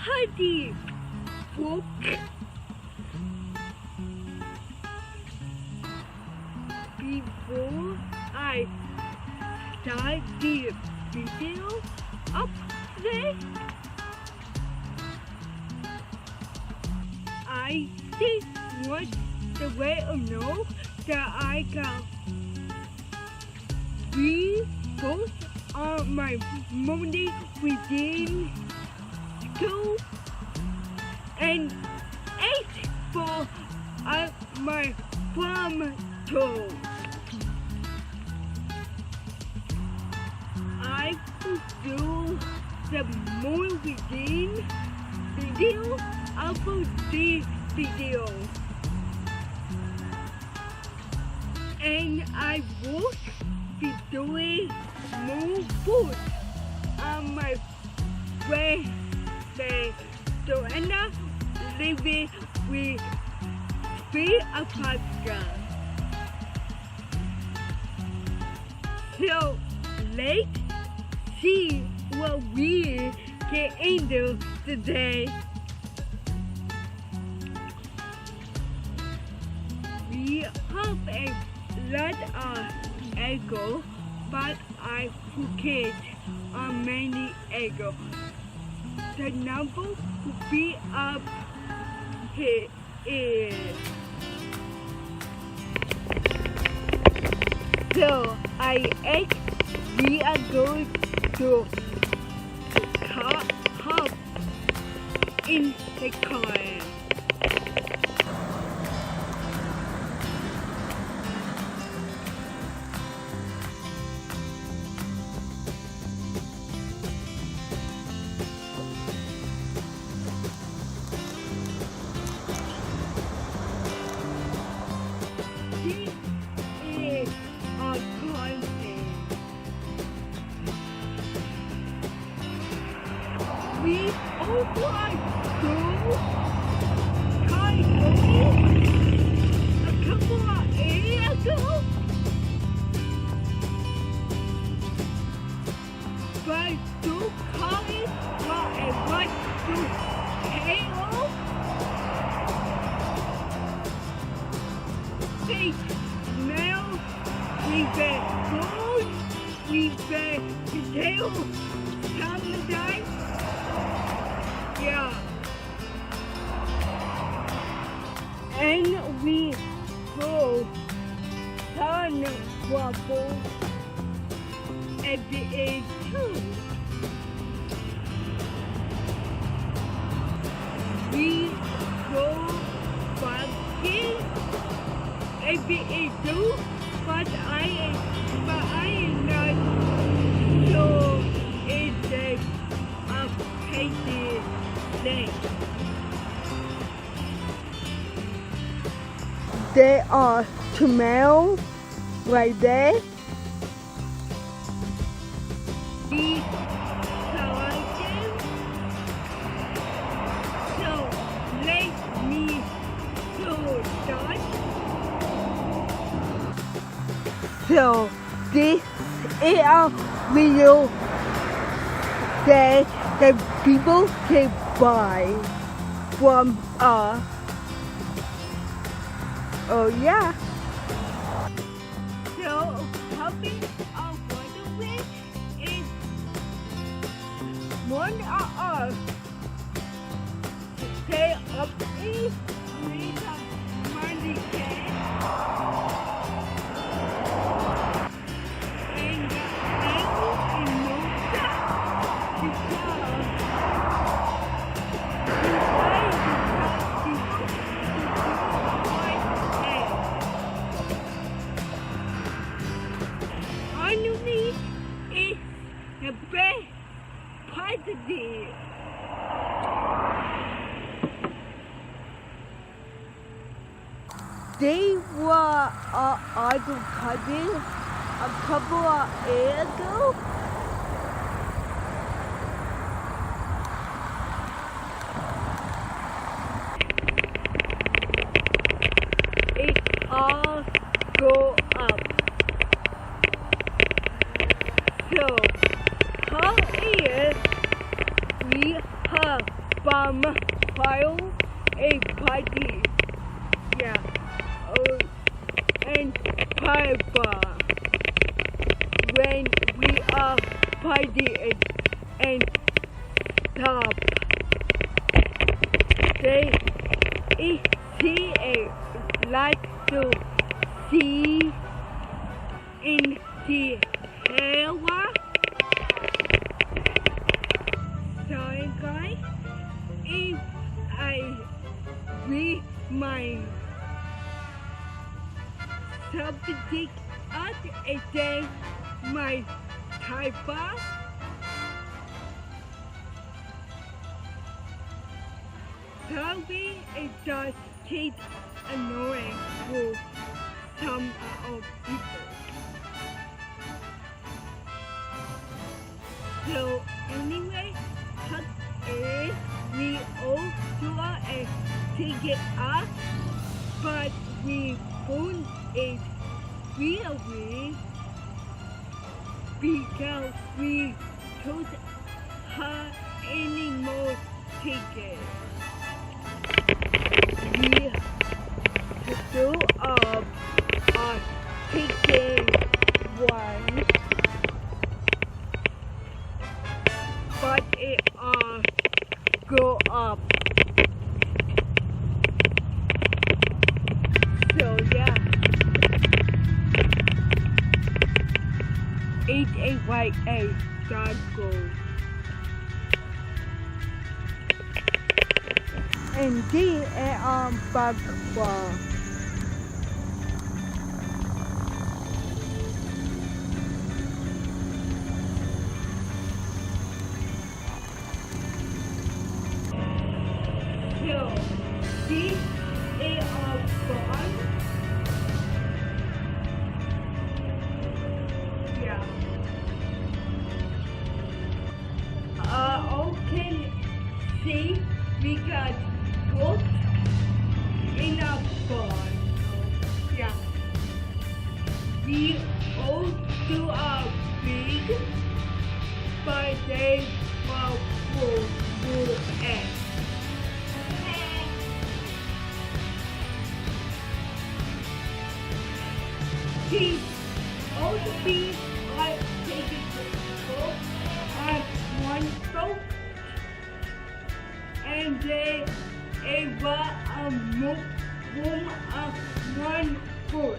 Howdy, folks. Before I start the video up today, I just want to let you know that I got 3 votes on my Monday within school and 8 for my farm tour. I will do the more within video about this video. And I will be doing more food on my friend Joanna living with Apraxia. So let's see what we get into today. We have a lot of eggs, but I forget on many eggs. The number will be up here. So I ate. We are going to hop in the car. This is our content. We also go a couple of years ago, but two cars got a bunch of hail. They smell, we've been food, we've been potato, sometimes. Yeah. And we go sun waffle every day too. We go barking every day too, but I am not sure it's a tasty thing. There are tomatoes right there. We collect them. So let me start. So this is a video that the people can buy from us. Oh yeah. So helping our waterway is one of us. Stay up east with the money can. And the angle in Mocha because underneath is the best positive. They were auto cutting a couple of years ago. It all go up. So, how is we have from file a party. Yeah. And Papa. When we are partying and stop. They see a like to see in the area. Sorry guys, if I remind subject as a day my typer. Sorry, it does get annoying for some of people. So anyway, cut is we all do a ticket up, but we won't it really because we told her any more tickets. We do a ticket one, but it go up. So yeah, 8888 dot go. And then back bar. So this is a bar. Yeah. Okay. See, we got goat in a barn. Yeah. We all do a big, but they were full eggs. See, all the bees are taken to school at one boat, and they were a room of one foot.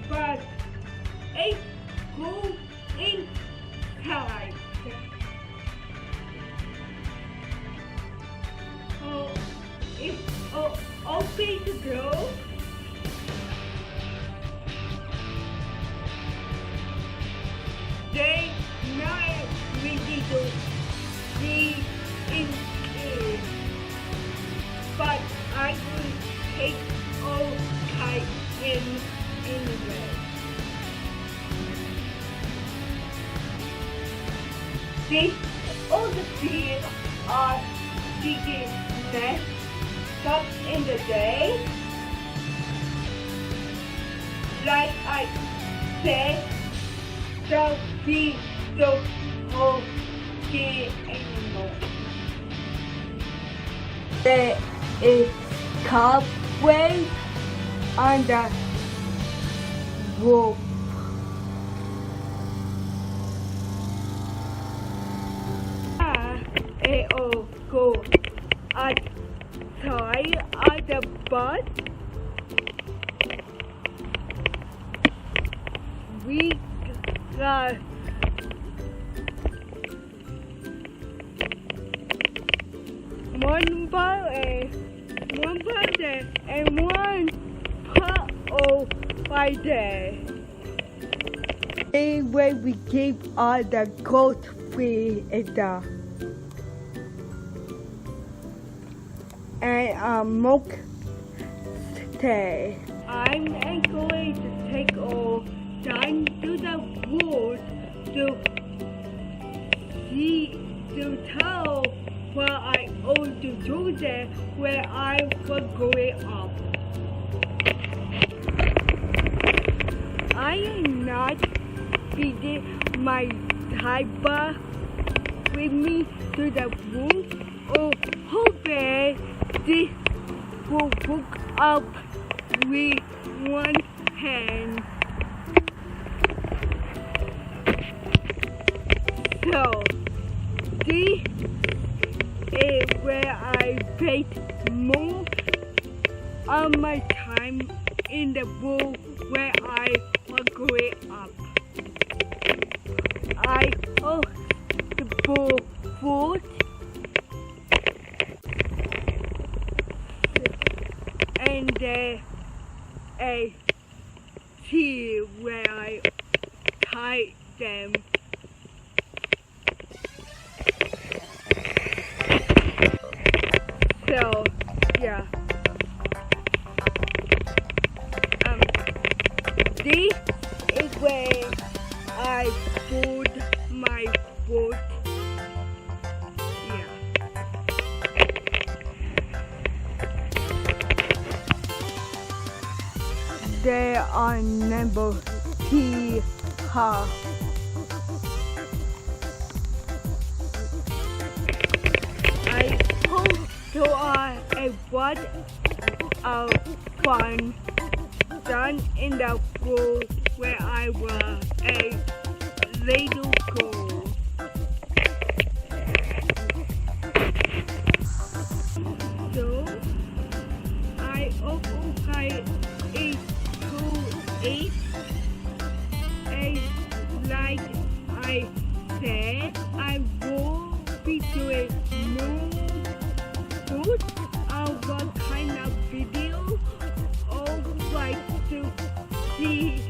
But it goes inside. It's open to go. They not really do see in it, but I will take all type in anyway. These all the bees are digging nests up in the day. Like I said, don't be so okay anymore. There is cobweb on the roof. It'll go outside of the bus. We got one person and one puddle right there. Anyway, we keep all the goat free and milk stay. I'm going to take all down to the woods to tell what I ought to do there where I was going up. I am not feeding my diaper with me to the room, or hopefully this will hook up with one hand. So this is where I spend most of my time in the room where I was growing up. I host the bowl food and a tea where I tie them. So yeah. This is where I put my foot. Yeah. There are number T car. I hope you are a lot of fun done in the world where I was a little girl. So I also got a to eat, and like I said, I will be doing more food of what kind of video or like to see